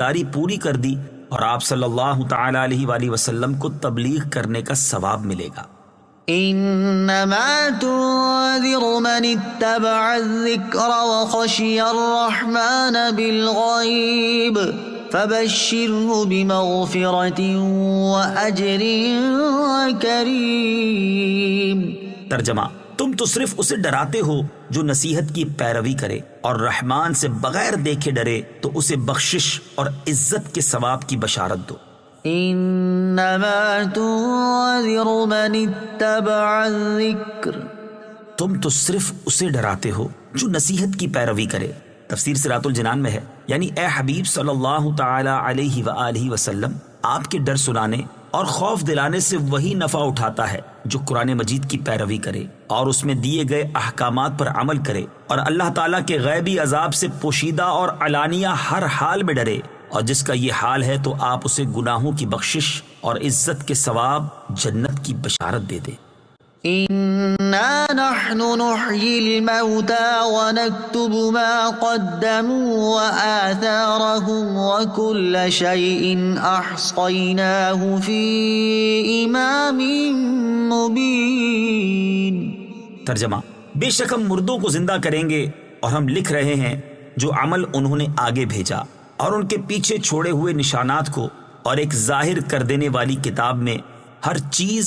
داری پوری کر دی اور آپ صلی اللہ تعالی علیہ وآلہ وسلم کو تبلیغ کرنے کا ثواب ملے گا۔ انما تنذر من اتبع الذکر وخشی الرحمن بالغیب فبشرہ بمغفرۃ واجر کریم۔ ترجمہ: تم تو صرف اسے ڈراتے ہو جو نصیحت کی پیروی کرے اور رحمان سے بغیر دیکھے ڈرے، تو اسے بخشش اور عزت کے ثواب کی بشارت دو۔ انما تنذر من اتبع الذکر، تم تو صرف اسے ڈراتے ہو جو نصیحت کی پیروی کرے۔ تفسیر صراط الجنان میں ہے، یعنی اے حبیب صلی اللہ تعالی علیہ وآلہ وسلم، آپ کے ڈر سنانے اور خوف دلانے سے وہی نفع اٹھاتا ہے جو قرآن مجید کی پیروی کرے اور اس میں دیے گئے احکامات پر عمل کرے اور اللہ تعالیٰ کے غیبی عذاب سے پوشیدہ اور علانیہ ہر حال میں ڈرے، اور جس کا یہ حال ہے تو آپ اسے گناہوں کی بخشش اور عزت کے ثواب جنت کی بشارت دے دے۔ انا نحن نحيي الموتى ونكتب ما قدموا وآثارهم وكل شيء احصيناه في امام مبين۔ ترجمہ: بے شک ہم مردوں کو زندہ کریں گے اور ہم لکھ رہے ہیں جو عمل انہوں نے آگے بھیجا، اور ان کے پیچھے چھوڑے ہوئے نشانات کو، اور ایک ظاہر کر دینے والی کتاب میں ہر چیز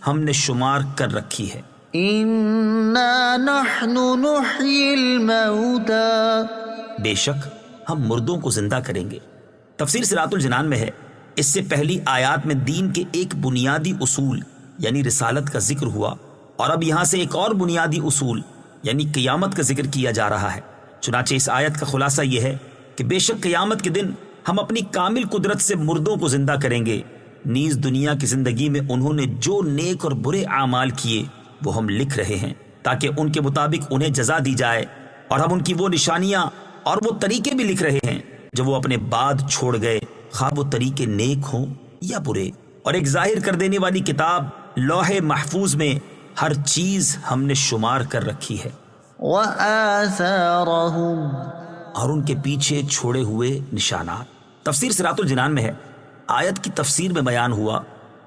ہم نے شمار کر رکھی ہے۔ انا نحن نحيي الموتى، بے شک ہم مردوں کو زندہ کریں گے۔ تفسیر صراط الجنان میں ہے، اس سے پہلی آیات میں دین کے ایک بنیادی اصول یعنی رسالت کا ذکر ہوا، اور اب یہاں سے ایک اور بنیادی اصول یعنی قیامت کا ذکر کیا جا رہا ہے۔ چنانچہ اس آیت کا خلاصہ یہ ہے کہ بے شک قیامت کے دن ہم اپنی کامل قدرت سے مردوں کو زندہ کریں گے، نیز دنیا کی زندگی میں انہوں نے جو نیک اور برے اعمال کیے وہ ہم لکھ رہے ہیں تاکہ ان کے مطابق انہیں جزا دی جائے، اور ہم ان کی وہ نشانیاں اور وہ طریقے بھی لکھ رہے ہیں جو وہ اپنے بعد چھوڑ گئے، خواہ وہ طریقے نیک ہوں یا برے، اور ایک ظاہر کر دینے والی کتاب لوح محفوظ میں ہر چیز ہم نے شمار کر رکھی ہے۔ وآثارهم، اور ان کے پیچھے چھوڑے ہوئے نشانات۔ تفسیر صراط الجنان میں ہے، آیت کی تفسیر میں بیان ہوا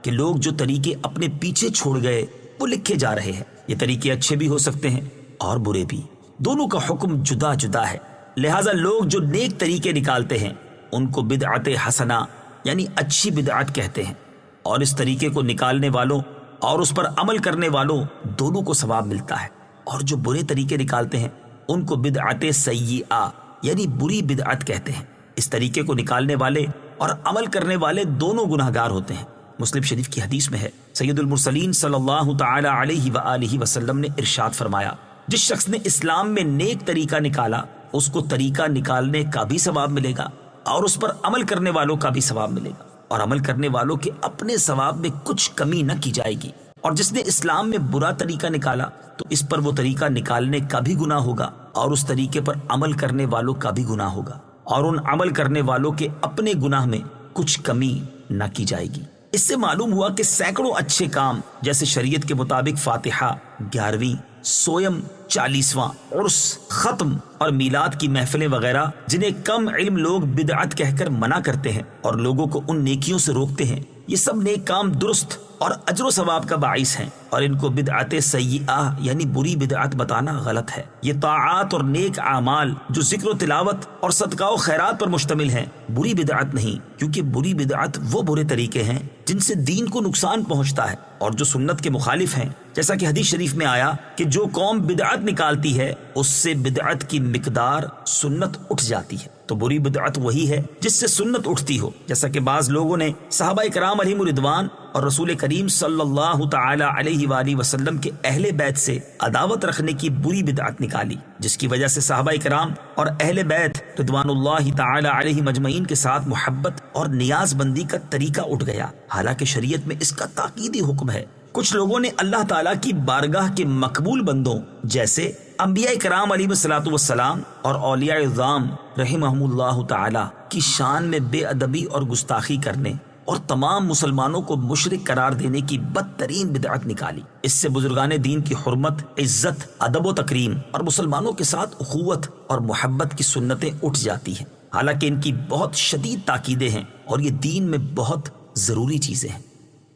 کہ لوگ جو طریقے اپنے پیچھے چھوڑ گئے وہ لکھے جا رہے ہیں۔ یہ طریقے اچھے بھی ہو سکتے ہیں اور برے بھی، دونوں کا حکم جدا جدا ہے، لہٰذا لوگ جو نیک طریقے نکالتے ہیں ان کو بدعت حسنہ یعنی اچھی بدعت کہتے ہیں، اور اس طریقے کو نکالنے والوں اور اس پر عمل کرنے والوں دونوں کو ثواب ملتا ہے، اور جو برے طریقے نکالتے ہیں ان کو بدعت سیئہ یعنی بری بدعت کہتے ہیں۔ اس طریقے کو نکالنے والے اور عمل کرنے والے دونوں گناہگار ہوتے ہیں۔ مسلم شریف کی حدیث میں ہے، سید المرسلین صلی اللہ تعالی علیہ وآلہ وسلم نے ارشاد فرمایا، جس شخص نے اسلام میں نیک طریقہ نکالا اس کو طریقہ نکالنے کا بھی ثواب ملے گا، اور اس پر عمل کرنے والوں کا بھی ثواب ملے گا، اور عمل کرنے والوں کے اپنے ثواب میں کچھ کمی نہ کی جائے گی۔ اور جس نے اسلام میں برا طریقہ نکالا تو اس پر وہ طریقہ نکالنے کا بھی گناہ ہوگا، اور اس طریقے پر عمل کرنے والوں کا بھی گناہ ہوگا، اور ان عمل کرنے والوں کے اپنے گناہ میں کچھ کمی نہ کی جائے گی۔ اس سے معلوم ہوا کہ سینکڑوں اچھے کام جیسے شریعت کے مطابق فاتحہ، 11ویں، سویم، 40واں، عرس، ختم اور میلاد کی محفلیں وغیرہ، جنہیں کم علم لوگ بدعت کہہ کر منع کرتے ہیں اور لوگوں کو ان نیکیوں سے روکتے ہیں، یہ سب نیک کام درست اور اجر و ثواب کا باعث ہیں، اور ان کو بدعت سیئہ یعنی بری بدعت بتانا غلط ہے۔ یہ طاعات اور نیک اعمال جو ذکر و تلاوت اور صدقہ و خیرات پر مشتمل ہیں بری بدعت نہیں، کیونکہ بری بدعت وہ برے طریقے ہیں جن سے دین کو نقصان پہنچتا ہے اور جو سنت کے مخالف ہیں، جیسا کہ حدیث شریف میں آیا کہ جو قوم بدعت نکالتی ہے اس سے بدعت کی مقدار سنت اٹھ جاتی ہے، تو بری بدعت وہی ہے جس سے سنت اٹھتی ہو، جیسا کہ بعض لوگوں نے صحابہ کرام علیہم رضوان اور رسول کریم صلی اللہ تعالی علیہ وآلہ وسلم کے اہل بیت سے عداوت رکھنے کی بری بدعت نکالی، جس کی وجہ سے صحابہ کرام اور اہل بیت رضوان اللہ تعالی علیہم اجمعین کے ساتھ محبت اور نیاز بندی کا طریقہ اٹھ گیا، حالانکہ شریعت میں اس کا تاکیدی حکم ہے۔ کچھ لوگوں نے اللہ تعالیٰ کی بارگاہ کے مقبول بندوں جیسے انبیاء کرام علیہ الصلوۃ والسلام اور اولیاء اعظام رحمہم اللہ تعالی کی شان میں بے ادبی اور گستاخی کرنے اور تمام مسلمانوں کو مشرک قرار دینے کی بدترین بدعت نکالی۔ اس سے بزرگان دین کی حرمت، عزت، ادب و تکریم اور مسلمانوں کے ساتھ اخوت اور محبت کی سنتیں اٹھ جاتی ہیں۔ حالانکہ ان کی بہت شدید تاکیدیں ہیں اور یہ دین میں بہت ضروری چیزیں ہیں۔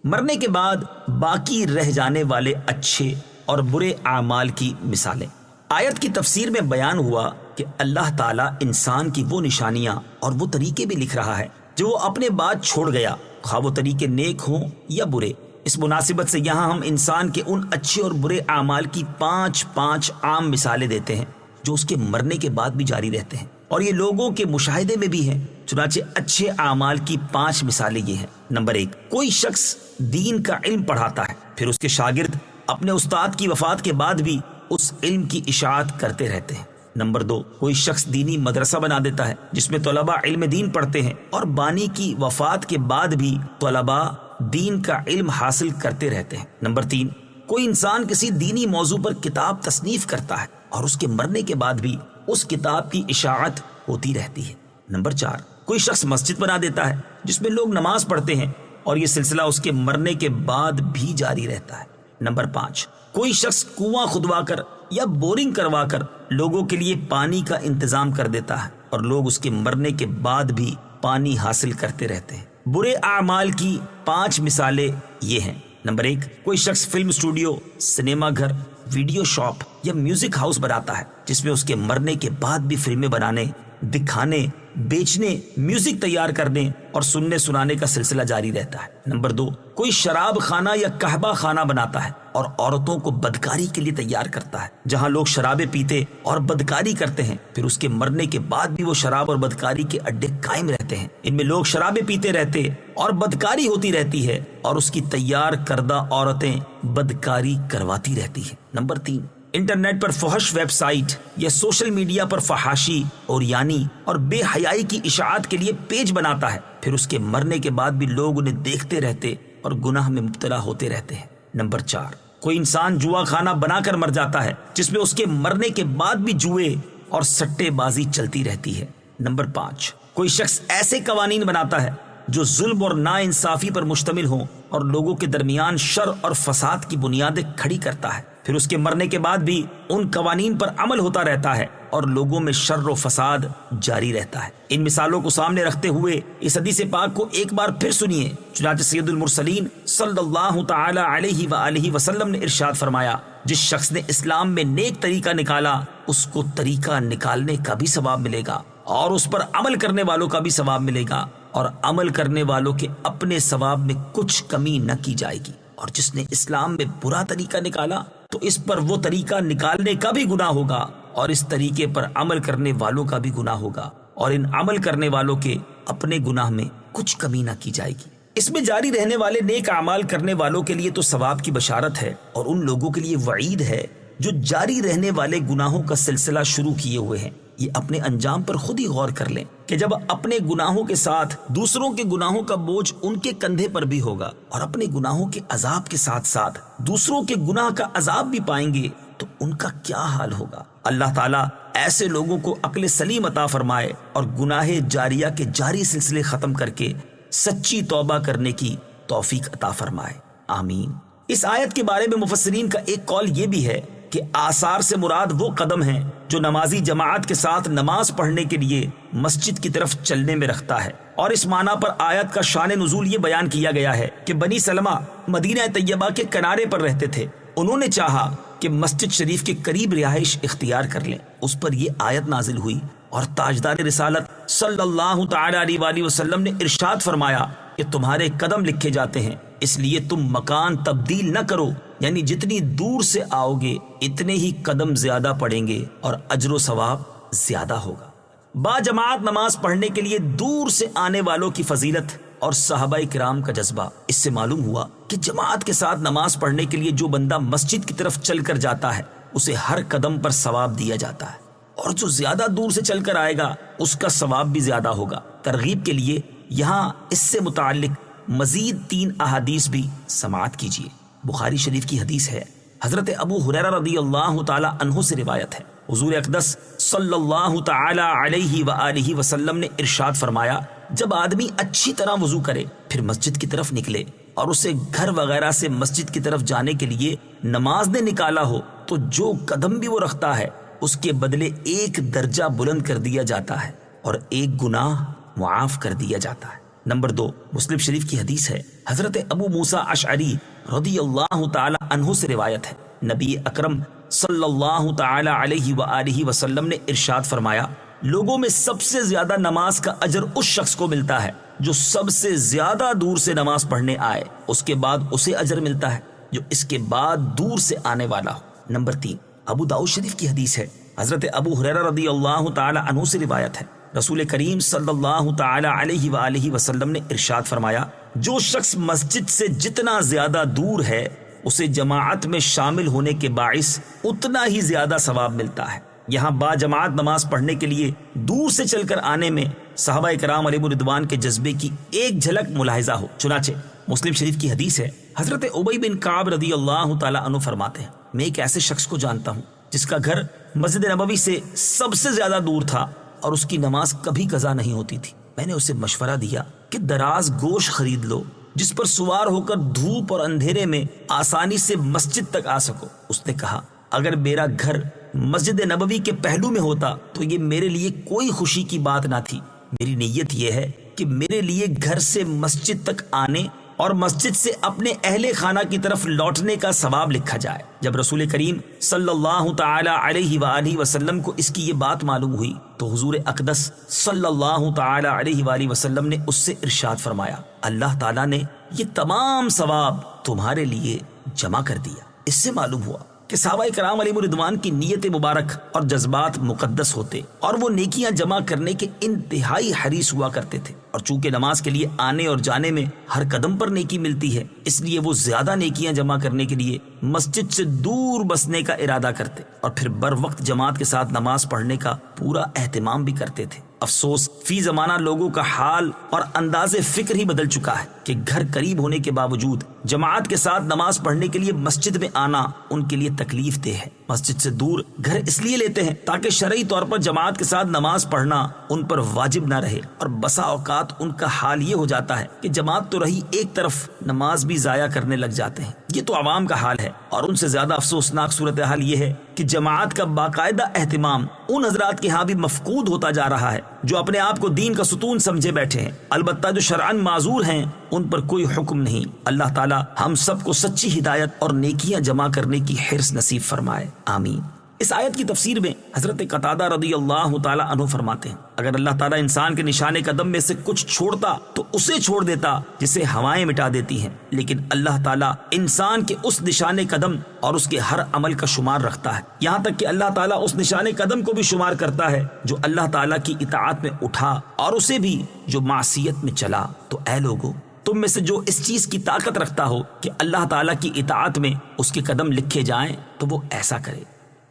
مرنے کے بعد باقی رہ جانے والے اچھے اور برے اعمال کی مثالیں۔ آیت کی تفسیر میں بیان ہوا کہ اللہ تعالیٰ انسان کی وہ نشانیاں اور وہ طریقے بھی لکھ رہا ہے جو وہ اپنے بعد چھوڑ گیا، خواہ وہ طریقے نیک ہوں یا برے۔ اس مناسبت سے یہاں ہم انسان کے ان اچھے اور برے اعمال کی 5 عام مثالیں دیتے ہیں جو اس کے مرنے کے بعد بھی جاری رہتے ہیں، اور یہ لوگوں کے مشاہدے میں بھی ہیں۔ چنانچہ اچھے اعمال کی 5 مثالیں یہ ہیں۔ نمبر 1، کوئی شخص دین کا علم پڑھاتا ہے، پھر اس کے شاگرد اپنے استاد کی وفات کے بعد بھی اس علم کی اشاعت کرتے رہتے ہیں۔ نمبر 2، کوئی شخص دینی مدرسہ بنا دیتا ہے جس میں طلباء علم دین پڑھتے ہیں اور بانی کی وفات کے بعد بھی طلباء دین کا علم حاصل کرتے رہتے ہیں۔ نمبر 3، کوئی انسان کسی دینی موضوع پر کتاب تصنیف کرتا ہے اور اس کے مرنے کے بعد بھی اس کتاب کی اشاعت ہوتی رہتی ہے۔ نمبر 4، کوئی شخص مسجد بنا دیتا ہے جس میں لوگ نماز پڑھتے ہیں اور یہ سلسلہ اس کے مرنے کے بعد بھی جاری رہتا ہے۔ نمبر 5، کوئی شخص کنواں کھدوا کر یا بورنگ کروا کر لوگوں کے لیے پانی کا انتظام کر دیتا ہے اور لوگ اس کے مرنے کے بعد بھی پانی حاصل کرتے رہتے ہیں۔ برے اعمال کی 5 مثالیں یہ ہیں۔ نمبر 1، کوئی شخص فلم اسٹوڈیو، سنیما گھر، ویڈیو شاپ یا میوزک ہاؤس بناتا ہے جس میں اس کے مرنے کے بعد بھی فلمیں بنانے، دکھانے، بیچنے، میوزک تیار کرنے اور سننے سنانے کا سلسلہ جاری رہتا ہے۔ نمبر 2، کوئی شراب خانہ یا قہوہ خانہ بناتا ہے اور عورتوں کو بدکاری کے لیے تیار کرتا ہے جہاں لوگ شرابیں پیتے اور بدکاری کرتے ہیں، پھر اس کے مرنے کے بعد بھی وہ شراب اور بدکاری کے اڈے قائم رہتے ہیں۔ ان میں لوگ شرابیں پیتے رہتے اور بدکاری ہوتی رہتی ہے اور اس کی تیار کردہ عورتیں بدکاری کرواتی رہتی ہیں۔ نمبر 3، انٹرنیٹ پر فحش ویب سائٹ یا سوشل میڈیا پر فحاشی اور یعنی اور بے حیائی کی اشاعت کے لیے پیج بناتا ہے، پھر اس کے مرنے کے بعد بھی لوگ انہیں دیکھتے رہتے اور گناہ میں مبتلا ہوتے رہتے ہیں۔ نمبر 4، کوئی انسان جوا خانہ بنا کر مر جاتا ہے جس میں اس کے مرنے کے بعد بھی جوئے اور سٹے بازی چلتی رہتی ہے۔ نمبر 5، کوئی شخص ایسے قوانین بناتا ہے جو ظلم اور ناانصافی پر مشتمل ہوں اور لوگوں کے درمیان شر اور فساد کی بنیادیں کھڑی کرتا ہے، پھر اس کے مرنے کے بعد بھی ان قوانین پر عمل ہوتا رہتا ہے اور لوگوں میں شر و فساد جاری رہتا ہے۔ ان مثالوں کو سامنے رکھتے ہوئے اس حدیث پاک کو ایک بار پھر سنیے۔ چنانچہ سید المرسلین صلی اللہ تعالی علیہ وآلہ وسلم نے ارشاد فرمایا، جس شخص نے اسلام میں نیک طریقہ نکالا اس کو طریقہ نکالنے کا بھی ثواب ملے گا اور اس پر عمل کرنے والوں کا بھی ثواب ملے گا، اور عمل کرنے والوں کے اپنے ثواب میں کچھ کمی نہ کی جائے گی۔ اور جس نے اسلام میں برا طریقہ نکالا تو اس پر وہ طریقہ نکالنے کا بھی گناہ ہوگا اور اس طریقے پر عمل کرنے والوں کا بھی گناہ ہوگا، اور ان عمل کرنے والوں کے اپنے گناہ میں کچھ کمی نہ کی جائے گی۔ اس میں جاری رہنے والے نیک اعمال کرنے والوں کے لیے تو ثواب کی بشارت ہے، اور ان لوگوں کے لیے وعید ہے جو جاری رہنے والے گناہوں کا سلسلہ شروع کیے ہوئے ہیں۔ یہ اپنے انجام پر خود ہی غور کر لیں کہ جب اپنے گناہوں کے ساتھ دوسروں کے گناہوں کا بوجھ ان کے کندھے پر بھی ہوگا اور اپنے گناہوں کے عذاب کے ساتھ ساتھ دوسروں کے گناہ کا عذاب بھی پائیں گے تو ان کا کیا حال ہوگا۔ اللہ تعالیٰ ایسے لوگوں کو عقل سلیم عطا فرمائے اور گناہ جاریہ کے جاری سلسلے ختم کر کے سچی توبہ کرنے کی توفیق عطا فرمائے، آمین۔ اس آیت کے بارے میں مفسرین کا ایک قول یہ بھی ہے کہ آثار سے مراد وہ قدم ہیں جو نمازی جماعت کے ساتھ نماز پڑھنے کے لیے مسجد کی طرف چلنے میں رکھتا ہے، اور اس معنی پر آیت کا شان نزول یہ بیان کیا گیا ہے کہ بنی سلمہ مدینہ طیبہ کے کنارے پر رہتے تھے، انہوں نے چاہا کہ مسجد شریف کے قریب رہائش اختیار کر لیں، اس پر یہ آیت نازل ہوئی اور تاجدار رسالت صلی اللہ تعالی علیہ وآلہ وسلم نے ارشاد فرمایا کہ تمہارے قدم لکھے جاتے ہیں، اس لیے تم مکان تبدیل نہ کرو، یعنی جتنی دور سے آؤ گے اتنے ہی قدم زیادہ پڑیں گے اور اجر و ثواب زیادہ ہوگا۔ با جماعت نماز پڑھنے کے لیے دور سے آنے والوں کی فضیلت اور صحابہ کرام کا جذبہ، اس سے معلوم ہوا کہ جماعت کے ساتھ نماز پڑھنے کے لیے جو بندہ مسجد کی طرف چل کر جاتا ہے اسے ہر قدم پر ثواب دیا جاتا ہے، اور جو زیادہ دور سے چل کر آئے گا اس کا ثواب بھی زیادہ ہوگا۔ ترغیب کے لیے یہاں اس سے متعلق مزید 3 احادیث بھی سماعت کیجیے۔ بخاری شریف کی حدیث ہے، حضرت ابو ہریرہ رضی اللہ تعالی عنہ سے روایت ہے، حضور اقدس صلی اللہ تعالی علیہ وآلہ وسلم نے ارشاد فرمایا، جب آدمی اچھی طرح وضو کرے پھر مسجد کی طرف نکلے اور اسے گھر وغیرہ سے مسجد کی طرف جانے کے لیے نماز نے نکالا ہو تو جو قدم بھی وہ رکھتا ہے اس کے بدلے 1 درجہ بلند کر دیا جاتا ہے، اور ایک گناہ معاف کر دیا جاتا ہے۔ نمبر 2، مسلم شریف کی حدیث ہے، حضرت ابو موسیٰ اشعری رضی اللہ تعالی عنہ سے روایت ہے، نبی اکرم صلی اللہ تعالی علیہ وآلہ وسلم نے ارشاد فرمایا، لوگوں میں سب سے زیادہ نماز کا اجر اس شخص کو ملتا ہے جو سب سے زیادہ دور سے نماز پڑھنے آئے، اس کے بعد اسے اجر ملتا ہے جو اس کے بعد دور سے آنے والا ہو۔ نمبر 3، ابو داؤد شریف کی حدیث ہے، حضرت ابو ہریرہ رضی اللہ تعالی عنہ سے روایت ہے، رسول کریم صلی اللہ تعالی علیہ وآلہ وسلم نے ارشاد فرمایا، جو شخص مسجد سے جتنا زیادہ دور ہے اسے جماعت میں شامل ہونے کے باعث اتنا ہی زیادہ ثواب ملتا ہے۔ یہاں با جماعت نماز پڑھنے کے لیے دور سے چل کر آنے میں صحابہ کرام علیہم رضوان کے جذبے کی ایک جھلک ملاحظہ ہو۔ چنانچہ مسلم شریف کی حدیث ہے، حضرت ابی بن کعب رضی اللہ تعالی عنہ فرماتے ہیں، میں ایک ایسے شخص کو جانتا ہوں جس کا گھر مسجد نبوی سے سب سے زیادہ دور تھا اور اس کی نماز کبھی قضا نہیں ہوتی تھی۔ میں نے اسے مشورہ دیا کہ دراز گوش خرید لو جس پر سوار ہو کر دھوپ اور اندھیرے میں آسانی سے مسجد تک آ سکو۔ اس نے کہا، اگر میرا گھر مسجد نبوی کے پہلو میں ہوتا تو یہ میرے لیے کوئی خوشی کی بات نہ تھی۔ میری نیت یہ ہے کہ میرے لیے گھر سے مسجد تک آنے اور مسجد سے اپنے اہل خانہ کی طرف لوٹنے کا ثواب لکھا جائے۔ جب رسول کریم صلی اللہ تعالی علیہ وآلہ وسلم کو اس کی یہ بات معلوم ہوئی تو حضور اقدس صلی اللہ تعالی علیہ وآلہ وسلم نے اس سے ارشاد فرمایا، اللہ تعالیٰ نے یہ تمام ثواب تمہارے لیے جمع کر دیا۔ اس سے معلوم ہوا کہ صحابہ کرام علیہم رضوان کی نیت مبارک اور جذبات مقدس ہوتے اور وہ نیکیاں جمع کرنے کے انتہائی حریص ہوا کرتے تھے، اور چونکہ نماز کے لیے آنے اور جانے میں ہر قدم پر نیکی ملتی ہے، اس لیے وہ زیادہ نیکیاں جمع کرنے کے لیے مسجد سے دور بسنے کا ارادہ کرتے اور پھر بر وقت جماعت کے ساتھ نماز پڑھنے کا پورا اہتمام بھی کرتے تھے۔ افسوس، فی زمانہ لوگوں کا حال اور انداز فکر ہی بدل چکا ہے کہ گھر قریب ہونے کے باوجود جماعت کے ساتھ نماز پڑھنے کے لیے مسجد میں آنا ان کے لیے تکلیف دہ ہے۔ مسجد سے دور گھر اس لیے لیتے ہیں تاکہ شرعی طور پر جماعت کے ساتھ نماز پڑھنا ان پر واجب نہ رہے، اور بسا اوقات ان کا حال یہ ہو جاتا ہے کہ جماعت تو رہی ایک طرف، نماز بھی ضائع کرنے لگ جاتے ہیں۔ یہ تو عوام کا حال ہے، اور ان سے زیادہ افسوسناک صورتحال یہ ہے کہ جماعت کا باقاعدہ اہتمام ان حضرات کے ہاں بھی مفقود ہوتا جا رہا ہے جو اپنے آپ کو دین کا ستون سمجھے بیٹھے ہیں۔ البتہ جو شرعاً معذور ہیں ان پر کوئی حکم نہیں۔ اللہ تعالی ہم سب کو سچی ہدایت اور نیکیاں جمع کرنے کی حرص نصیب فرمائے، آمین۔ اس آیت کی تفسیر میں حضرت قتادہ رضی اللہ تعالی عنہ فرماتے ہیں، اگر اللہ تعالیٰ انسان کے نشان قدم میں سے کچھ چھوڑتا تو اسے چھوڑ دیتا جسے ہوائیں مٹا دیتی ہیں، لیکن اللہ تعالیٰ انسان کے اس نشان قدم اور اس کے ہر عمل کا شمار رکھتا ہے، یہاں تک کہ اللہ تعالیٰ اس نشان قدم کو بھی شمار کرتا ہے جو اللہ تعالیٰ کی اطاعت میں اٹھا اور اسے بھی جو معصیت میں چلا۔ تو اے لوگو، تم میں سے جو اس چیز کی طاقت رکھتا ہو کہ اللہ تعالیٰ کی اطاعت میں اس کے قدم لکھے جائیں تو وہ ایسا کرے۔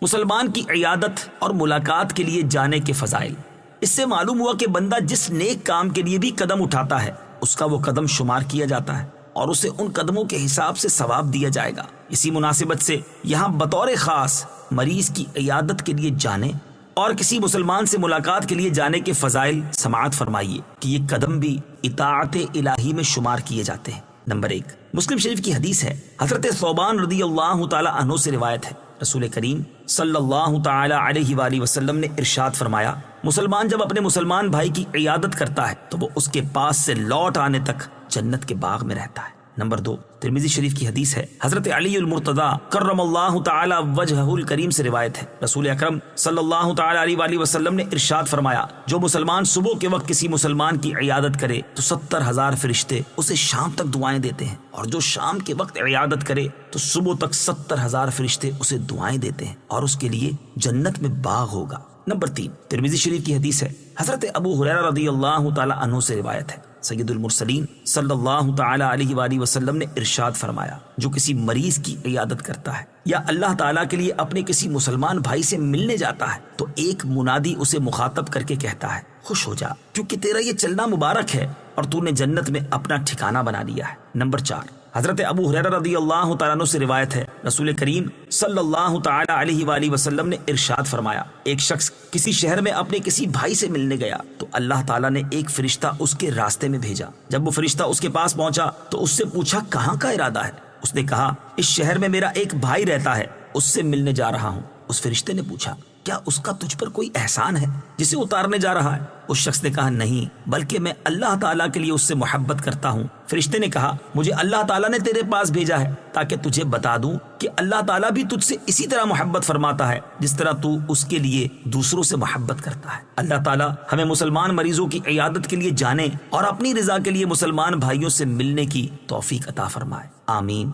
مسلمان کی عیادت اور ملاقات کے لیے جانے کے فضائل۔ اس سے معلوم ہوا کہ بندہ جس نیک کام کے لیے بھی قدم اٹھاتا ہے اس کا وہ قدم شمار کیا جاتا ہے اور اسے ان قدموں کے حساب سے ثواب دیا جائے گا۔ اسی مناسبت سے یہاں بطور خاص مریض کی عیادت کے لیے جانے اور کسی مسلمان سے ملاقات کے لیے جانے کے فضائل سماعت فرمائیے کہ یہ قدم بھی اطاعت الہی میں شمار کیے جاتے ہیں۔ نمبر 1، مسلم شریف کی حدیث ہے، حضرت ثوبان رضی اللہ تعالی عنہ سے روایت ہے، رسول کریم صلی اللہ تعالی علیہ وآلہ وسلم نے ارشاد فرمایا، مسلمان جب اپنے مسلمان بھائی کی عیادت کرتا ہے تو وہ اس کے پاس سے لوٹ آنے تک جنت کے باغ میں رہتا ہے۔ نمبر 2، ترمذی شریف کی حدیث ہے، حضرت علی المرتضی کرم اللہ تعالی وجہہ الکریم سے روایت ہے، رسول اکرم صلی اللہ تعالی علیہ وآلہ وسلم نے ارشاد فرمایا، جو مسلمان صبح کے وقت کسی مسلمان کی عیادت کرے تو 70,000 فرشتے اسے شام تک دعائیں دیتے ہیں، اور جو شام کے وقت عیادت کرے تو صبح تک 70,000 فرشتے اسے دعائیں دیتے ہیں، اور اس کے لیے جنت میں باغ ہوگا۔ نمبر 3، ترمذی شریف کی حدیث ہے، حضرت ابو ہریرہ رضی اللہ تعالی عنہ سے روایت ہے، سید المرسلین صلی اللہ تعالی علیہ وآلہ وسلم نے ارشاد فرمایا، جو کسی مریض کی عیادت کرتا ہے یا اللہ تعالیٰ کے لیے اپنے کسی مسلمان بھائی سے ملنے جاتا ہے تو ایک منادی اسے مخاطب کر کے کہتا ہے، خوش ہو جا کیونکہ تیرا یہ چلنا مبارک ہے اور تو نے جنت میں اپنا ٹھکانہ بنا لیا ہے۔ نمبر 4، حضرت ابو ہریرہ رضی اللہ تعالیٰ عنہ سے روایت ہے، رسول کریم صلی اللہ تعالی علیہ وآلہ وسلم نے ارشاد فرمایا، ایک شخص کسی شہر میں اپنے کسی بھائی سے ملنے گیا تو اللہ تعالیٰ نے ایک فرشتہ اس کے راستے میں بھیجا۔ جب وہ فرشتہ اس کے پاس پہنچا تو اس سے پوچھا، کہاں کا ارادہ ہے؟ اس نے کہا، اس شہر میں میرا ایک بھائی رہتا ہے، اس سے ملنے جا رہا ہوں۔ اس فرشتے نے پوچھا، کیا اس کا تجھ پر کوئی احسان ہے جسے اتارنے جا رہا ہے؟ اس شخص نے کہا نہیں، بلکہ میں اللہ تعالیٰ کے لیے اس سے محبت کرتا ہوں۔ فرشتے نے کہا مجھے اللہ تعالیٰ نے تیرے پاس بھیجا ہے تاکہ تجھے بتا دوں کہ اللہ تعالیٰ بھی تجھ سے اسی طرح محبت فرماتا ہے جس طرح تو اس کے لیے دوسروں سے محبت کرتا ہے۔ اللہ تعالیٰ ہمیں مسلمان مریضوں کی عیادت کے لیے جانے اور اپنی رضا کے لیے مسلمان بھائیوں سے ملنے کی توفیق عطا فرمائے، آمین۔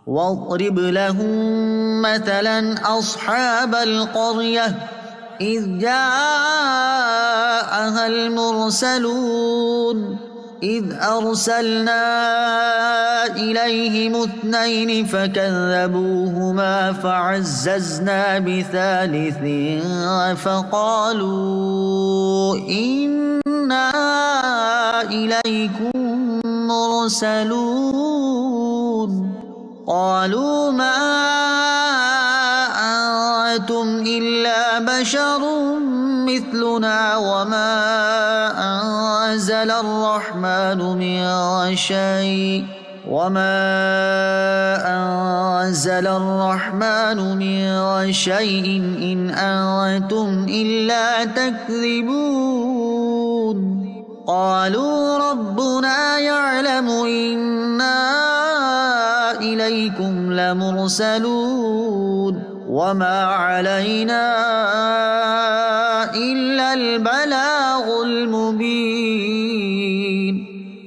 واضرب لهم مثلا أصحاب القرية إذ جاءها المرسلون إذ أرسلنا إليهم 2 فكذبوهما فعززنا بثالث فقالوا إنا إليكم مرسلون قالوا ما أنتم إلا بشر مثلنا وما أنزل الرحمن من شيء إن أنتم إلا تكذبون قالوا ربنا يعلم إنا إليكم لمرسلون وما علينا إلا البلاغ المبين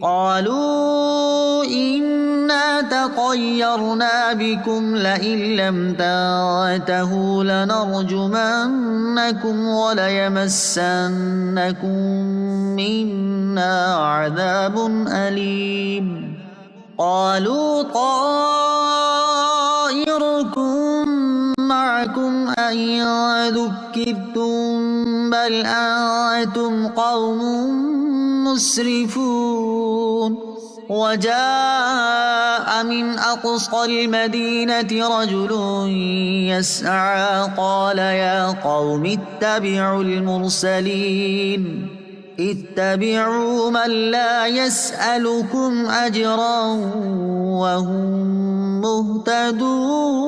قالوا إنا تطيرنا بكم لئن لم تنتهوا لنرجمنكم وليمسنكم منا عذاب أليم قالوا طائركم معكم أئن ذكرتم بل أنتم قوم مسرفون وجاء من أقصى المدينة رجل يسعى قال يا قوم اتبعوا المرسلين اتبعوا من لا يسألكم أجرا وهم مهتدون۔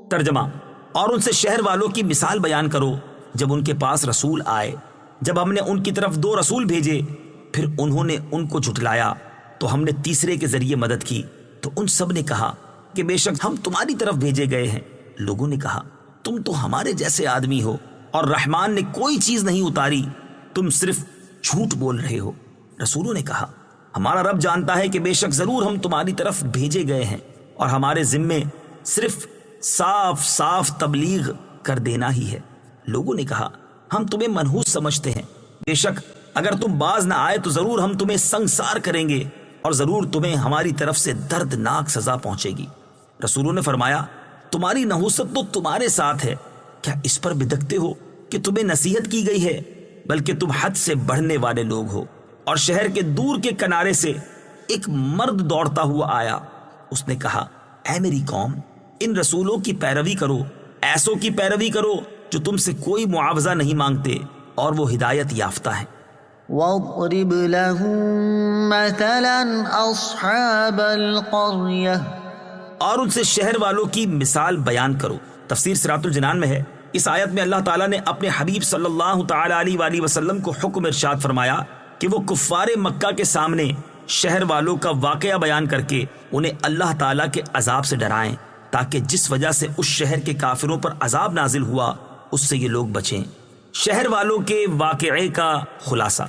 ترجمہ، اور ان سے شہر والوں کی مثال بیان کرو جب ان کے پاس رسول آئے، جب ہم نے ان کی طرف 2 رسول بھیجے پھر انہوں نے ان کو جھٹلایا تو ہم نے تیسرے کے ذریعے مدد کی تو ان سب نے کہا کہ بے شک ہم تمہاری طرف بھیجے گئے ہیں۔ لوگوں نے کہا تم تو ہمارے جیسے آدمی ہو اور رحمان نے کوئی چیز نہیں اتاری، تم صرف جھوٹ بول رہے ہو۔ رسولوں نے کہا ہمارا رب جانتا ہے کہ بے شک ضرور ہم تمہاری طرف بھیجے گئے ہیں اور ہمارے ذمے صرف صاف صاف تبلیغ کر دینا ہی ہے۔ لوگوں نے کہا ہم تمہیں منحوس سمجھتے ہیں، بے شک اگر تم باز نہ آئے تو ضرور ہم تمہیں سنگسار کریں گے اور ضرور تمہیں ہماری طرف سے دردناک سزا پہنچے گی۔ رسولوں نے فرمایا تمہاری نحوست تو تمہارے ساتھ ہے، کیا اس پر بدکتے ہو کہ تمہیں نصیحت کی گئی ہے؟ بلکہ تم حد سے بڑھنے والے لوگ ہو۔ اور شہر کے دور کے کنارے سے ایک مرد دوڑتا ہوا آیا، اس نے کہا اے میری قوم، ان رسولوں کی پیروی کرو، ایسوں کی پیروی کرو جو تم سے کوئی معاوضہ نہیں مانگتے اور وہ ہدایت یافتہ ہیں۔ واضرب لهم مثلا أصحاب القرية، اور ان سے شہر والوں کی مثال بیان کرو۔ تفسیر صراط الجنان میں ہے اس آیت میں اللہ تعالیٰ نے اپنے حبیب صلی اللہ تعالی علیہ وآلہ وسلم کو حکم ارشاد فرمایا کہ وہ کفار مکہ کے سامنے شہر والوں کا واقعہ بیان کر کے انہیں اللہ تعالیٰ کے عذاب سے ڈرائیں تاکہ جس وجہ سے اس شہر کے کافروں پر عذاب نازل ہوا اس سے یہ لوگ بچیں۔ شہر والوں کے واقعے کا خلاصہ،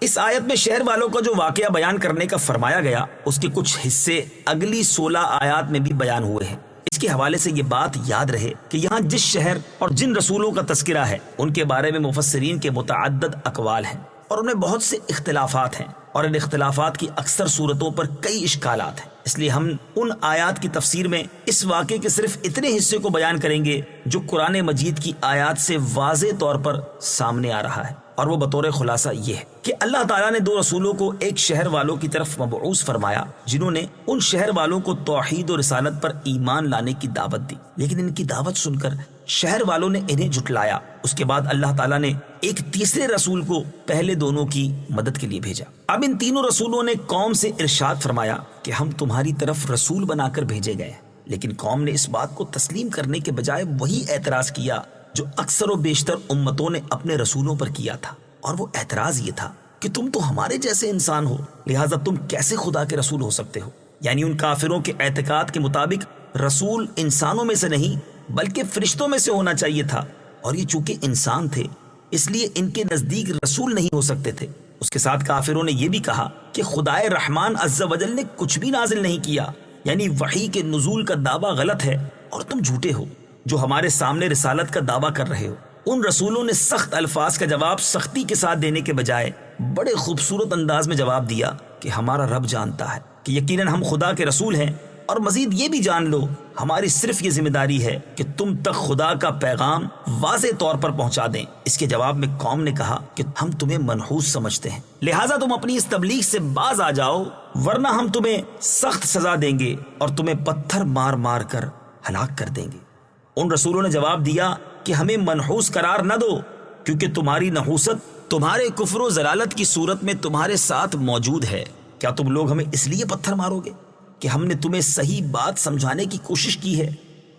اس آیت میں شہر والوں کا جو واقعہ بیان کرنے کا فرمایا گیا اس کے کچھ حصے اگلی 16 آیات میں بھی بیان ہوئے ہیں۔ اس کے حوالے سے یہ بات یاد رہے کہ یہاں جس شہر اور جن رسولوں کا تذکرہ ہے ان کے بارے میں مفسرین کے متعدد اقوال ہیں اور ان میں بہت سے اختلافات ہیں اور ان اختلافات کی اکثر صورتوں پر کئی اشکالات ہیں۔ اس لیے ہم ان آیات کی تفسیر میں اس واقعے کے صرف اتنے حصے کو بیان کریں گے جو قرآن مجید کی آیات سے واضح طور پر سامنے آ رہا ہے، اور وہ بطور خلاصہ یہ ہے کہ اللہ تعالیٰ نے 2 رسولوں کو ایک شہر والوں کی طرف مبعوث فرمایا جنہوں نے ان شہر والوں کو توحید و رسالت پر ایمان لانے کی دعوت دی، لیکن ان کی دعوت سن کر شہر والوں نے انہیں جھٹلایا۔ اس کے بعد اللہ تعالیٰ نے ایک تیسرے رسول کو پہلے دونوں کی مدد کے لیے بھیجا۔ اب ان تینوں رسولوں نے قوم سے ارشاد فرمایا کہ ہم تمہاری طرف رسول بنا کر بھیجے گئے ہیں، لیکن قوم نے اس بات کو تسلیم کرنے کے بجائے وہی اعتراض کیا جو اکثر و بیشتر امتوں نے اپنے رسولوں پر کیا تھا، اور وہ اعتراض یہ تھا کہ تم تو ہمارے جیسے انسان ہو، لہٰذا تم کیسے خدا کے رسول ہو سکتے ہو؟ یعنی ان کافروں کے اعتقاد کے مطابق رسول انسانوں میں سے نہیں بلکہ فرشتوں میں سے ہونا چاہیے تھا، اور یہ چونکہ انسان تھے اس لیے ان کے نزدیک رسول نہیں ہو سکتے تھے۔ اس کے ساتھ کافروں نے یہ بھی کہا کہ خدائے رحمان عز و جل نے کچھ بھی نازل نہیں کیا، یعنی وحی کے نزول کا دعویٰ غلط ہے اور تم جھوٹے ہو جو ہمارے سامنے رسالت کا دعویٰ کر رہے ہو۔ ان رسولوں نے سخت الفاظ کا جواب سختی کے ساتھ دینے کے بجائے بڑے خوبصورت انداز میں جواب دیا کہ ہمارا رب جانتا ہے کہ یقیناً ہم خدا کے رسول ہیں، اور مزید یہ بھی جان لو ہماری صرف یہ ذمہ داری ہے کہ تم تک خدا کا پیغام واضح طور پر پہنچا دیں۔ اس کے جواب میں قوم نے کہا کہ ہم تمہیں منحوس سمجھتے ہیں، لہٰذا تم اپنی اس تبلیغ سے باز آ جاؤ، ورنہ ہم تمہیں سخت سزا دیں گے اور تمہیں پتھر مار مار کر ہلاک کر دیں گے۔ ان رسولوں نے جواب دیا کہ ہمیں منحوس قرار نہ دو، کیونکہ تمہاری نحوست تمہارے کفر و ضلالت کی صورت میں تمہارے ساتھ موجود ہے۔ کیا تم لوگ ہمیں اس لیے پتھر مارو گے کہ ہم نے تمہیں صحیح بات سمجھانے کی کوشش کی ہے؟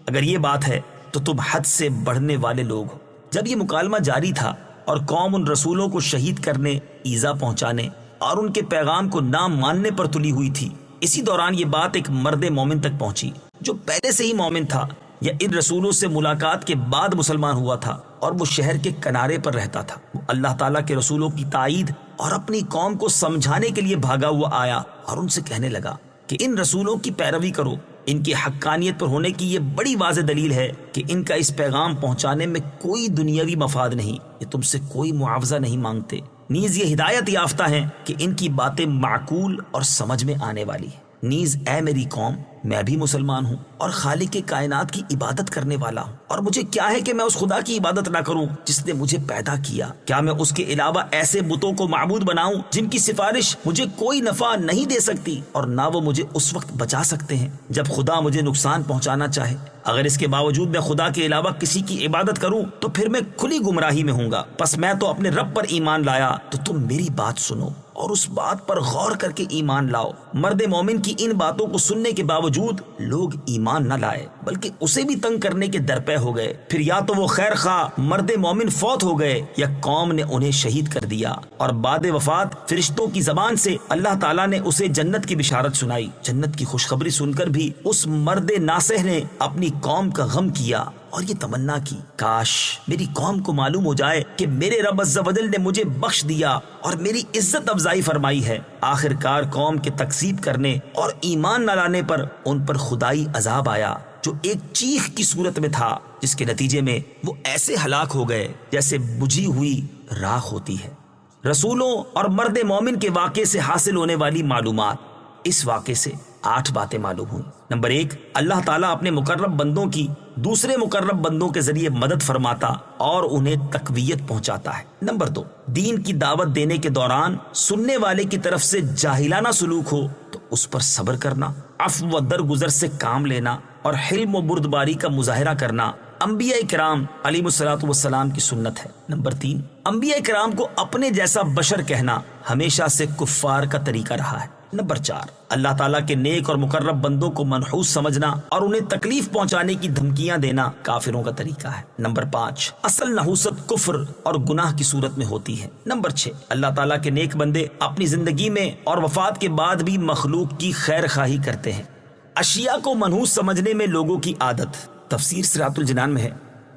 اگر یہ بات ہے تو تم حد سے بڑھنے والے لوگ ہو۔ جب یہ مکالمہ جاری تھا اور قوم ان رسولوں کو شہید کرنے، ایذا پہنچانے اور ان کے پیغام کو نہ ماننے پر تلی ہوئی تھی، اسی دوران یہ بات ایک مرد مومن تک پہنچی جو پہلے سے ہی مومن تھا یا ان رسولوں سے ملاقات کے بعد مسلمان ہوا تھا، اور وہ شہر کے کنارے پر رہتا تھا۔ وہ اللہ تعالیٰ کے رسولوں کی تائید اور اپنی قوم کو سمجھانے کے لیے بھاگا ہوا آیا اور ان سے کہنے لگا کہ ان رسولوں کی پیروی کرو، ان کی حقانیت پر ہونے کی یہ بڑی واضح دلیل ہے کہ ان کا اس پیغام پہنچانے میں کوئی دنیاوی مفاد نہیں، یہ تم سے کوئی معاوضہ نہیں مانگتے، نیز یہ ہدایت یافتہ ہیں کہ ان کی باتیں معقول اور سمجھ میں آنے والی ہیں۔ نیز اے میری قوم، میں بھی مسلمان ہوں اور خالق کائنات کی عبادت کرنے والا ہوں، اور مجھے کیا ہے کہ میں اس خدا کی عبادت نہ کروں جس نے مجھے پیدا کیا؟ کیا میں اس کے علاوہ ایسے بتوں کو معبود بناؤں جن کی سفارش مجھے کوئی نفع نہیں دے سکتی اور نہ وہ مجھے اس وقت بچا سکتے ہیں جب خدا مجھے نقصان پہنچانا چاہے؟ اگر اس کے باوجود میں خدا کے علاوہ کسی کی عبادت کروں تو پھر میں کھلی گمراہی میں ہوں گا۔ پس میں تو اپنے رب پر ایمان لایا، تو تم میری بات سنو اور اس بات پر غور کر کے ایمان لاؤ۔ مرد مومن کی ان باتوں کو سننے کے باوجود لوگ ایمان نہ لائے بلکہ اسے بھی تنگ کرنے کے درپے ہو گئے۔ پھر یا تو وہ خیر خواہ مرد مومن فوت ہو گئے یا قوم نے انہیں شہید کر دیا، اور بعد وفات فرشتوں کی زبان سے اللہ تعالیٰ نے اسے جنت کی بشارت سنائی۔ جنت کی خوشخبری سن کر بھی اس مرد ناصح نے اپنی قوم کا غم کیا اور یہ تمنا کی، کاش میری قوم کو معلوم ہو جائے کہ میرے رب عز و جل نے مجھے بخش دیا اور میری عزت افزائی فرمائی ہے۔ آخر کار قوم کے تکذیب کرنے اور ایمان نہ لانے پر ان پر خدائی عذاب آیا جو ایک چیخ کی صورت میں تھا، جس کے نتیجے میں وہ ایسے ہلاک ہو گئے جیسے بجھی ہوئی راکھ ہوتی ہے۔ رسولوں اور مرد مومن کے واقعے سے حاصل ہونے والی معلومات۔ اس واقعے سے 8 باتیں معلوم ہوئیں۔ نمبر 1، اللہ تعالیٰ اپنے مقرب بندوں کی دوسرے مقرب بندوں کے ذریعے مدد فرماتا اور انہیں تقویت پہنچاتا ہے۔ نمبر 2، دین کی دعوت دینے کے دوران سننے والے کی طرف سے جاہلانہ سلوک ہو تو اس پر صبر کرنا، عفو و درگزر سے کام لینا اور حلم و بردباری کا مظاہرہ کرنا انبیاء کرام علیہ الصلوۃ والسلام کی سنت ہے۔ نمبر 3، انبیاء کرام کو اپنے جیسا بشر کہنا ہمیشہ سے کفار کا طریقہ رہا ہے۔ نمبر 4، اللہ تعالیٰ کے نیک اور مقرب بندوں کو منحوس سمجھنا اور انہیں تکلیف پہنچانے کی دھمکیاں دینا کافروں کا طریقہ ہے۔ نمبر 5، اصل نحوست کفر اور گناہ کی صورت میں ہوتی ہے۔ نمبر 6، اللہ تعالیٰ کے نیک بندے اپنی زندگی میں اور وفات کے بعد بھی مخلوق کی خیر خواہی کرتے ہیں۔ اشیاء کو منحوس سمجھنے میں لوگوں کی عادت۔ تفسیر صراط الجنان میں ہے،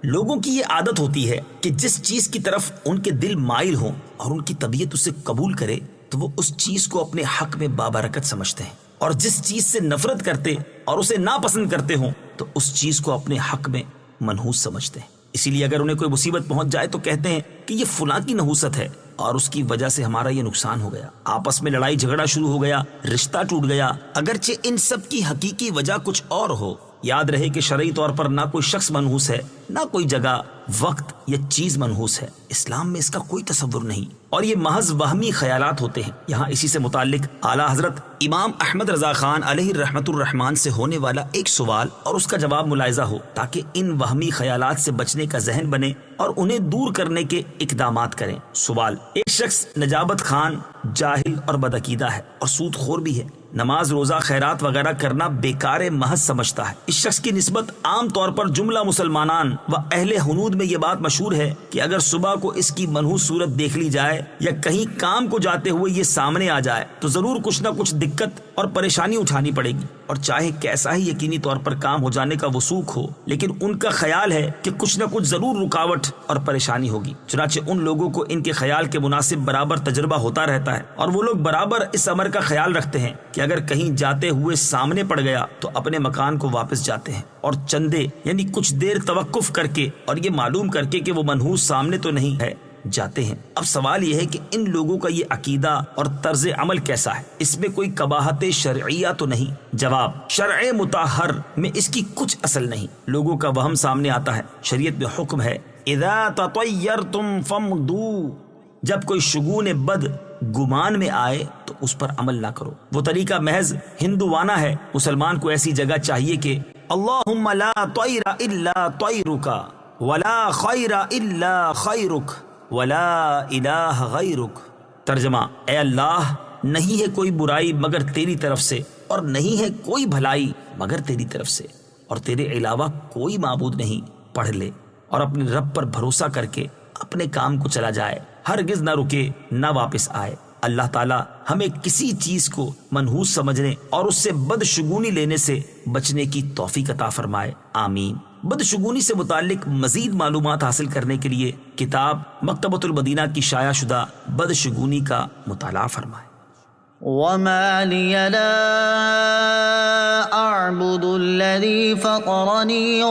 لوگوں کی یہ عادت ہوتی ہے کہ جس چیز کی طرف ان کے دل مائل ہوں اور ان کی طبیعت اسے قبول کرے تو وہ اس چیز کو اپنے حق میں بابرکت سمجھتے ہیں، اور جس چیز سے نفرت کرتے اور اسے ناپسند کرتے ہوں تو اس چیز کو اپنے حق میں منحوس سمجھتے ہیں۔ اسی لیے اگر انہیں کوئی مصیبت پہنچ جائے تو کہتے ہیں کہ یہ فلاں کی نحوست ہے اور اس کی وجہ سے ہمارا یہ نقصان ہو گیا، آپس میں لڑائی جھگڑا شروع ہو گیا، رشتہ ٹوٹ گیا، اگرچہ ان سب کی حقیقی وجہ کچھ اور ہو۔ یاد رہے کہ شرعی طور پر نہ کوئی شخص منحوس ہے، نہ کوئی جگہ، وقت یا چیز منحوس ہے۔ اسلام میں اس کا کوئی تصور نہیں، اور یہ محض وہمی خیالات ہوتے ہیں۔ یہاں اسی سے متعلق اعلیٰ حضرت امام احمد رضا خان علیہ رحمت الرحمان سے ہونے والا ایک سوال اور اس کا جواب ملاحظہ ہو، تاکہ ان وہمی خیالات سے بچنے کا ذہن بنے اور انہیں دور کرنے کے اقدامات کریں۔ سوال: ایک شخص نجابت خان جاہل اور بدعقیدہ ہے اور سود خور بھی ہے، نماز روزہ خیرات وغیرہ کرنا بیکار محض سمجھتا ہے۔ اس شخص کی نسبت عام طور پر جملہ مسلمانان و اہل حنود میں یہ بات مشہور ہے کہ اگر صبح کو اس کی منحوس صورت دیکھ لی جائے یا کہیں کام کو جاتے ہوئے یہ سامنے آ جائے تو ضرور کچھ نہ کچھ دقت اور پریشانی اٹھانی پڑے گی، اور چاہے کیسا ہی یقینی طور پر کام ہو جانے کا وثوق ہو، لیکن ان کا خیال ہے کہ کچھ نہ کچھ ضرور رکاوٹ اور پریشانی ہوگی۔ چنانچہ ان لوگوں کو ان کے خیال کے مناسب برابر تجربہ ہوتا رہتا ہے، اور وہ لوگ برابر اس امر کا خیال رکھتے ہیں کہ اگر کہیں جاتے ہوئے سامنے پڑ گیا تو اپنے مکان کو واپس جاتے ہیں اور چندے یعنی کچھ دیر توقف کر کے اور یہ معلوم کر کے کہ وہ منحوس سامنے تو نہیں ہے جاتے ہیں۔ اب سوال یہ ہے کہ ان لوگوں کا یہ عقیدہ اور طرز عمل کیسا ہے؟ اس میں کوئی قباحت شرعیہ تو نہیں؟ جواب: شرع مطہر میں اس کی کچھ اصل نہیں، لوگوں کا وہم سامنے آتا ہے۔ شریعت میں حکم ہے اذا تطیرتم فامضوا، جب کوئی شگون بد گمان میں آئے تو اس پر عمل نہ کرو۔ وہ طریقہ محض ہندوانہ ہے۔ مسلمان کو ایسی جگہ چاہیے کہ اللہم لا طیر الا طیرک ولا خیر الا خیرک ولا الہ غیرک۔ ترجمہ: اے اللہ، نہیں ہے کوئی برائی مگر تیری طرف سے، اور نہیں ہے کوئی بھلائی مگر تیری طرف سے، اور تیرے علاوہ کوئی معبود نہیں۔ پڑھ لے اور اپنے رب پر بھروسہ کر کے اپنے کام کو چلا جائے، ہرگز نہ رکے نہ واپس آئے۔ اللہ تعالیٰ ہمیں کسی چیز کو منحوس سمجھنے اور اس سے بدشگونی لینے سے بچنے کی توفیق عطا فرمائے، آمین۔ بدشگونی سے متعلق مزید معلومات حاصل کرنے کے لیے کتاب مکتبۃ المدینہ کی شائع شدہ بدشگونی کا مطالعہ فرمائے۔ وما لي لا أعبد الذي فطرني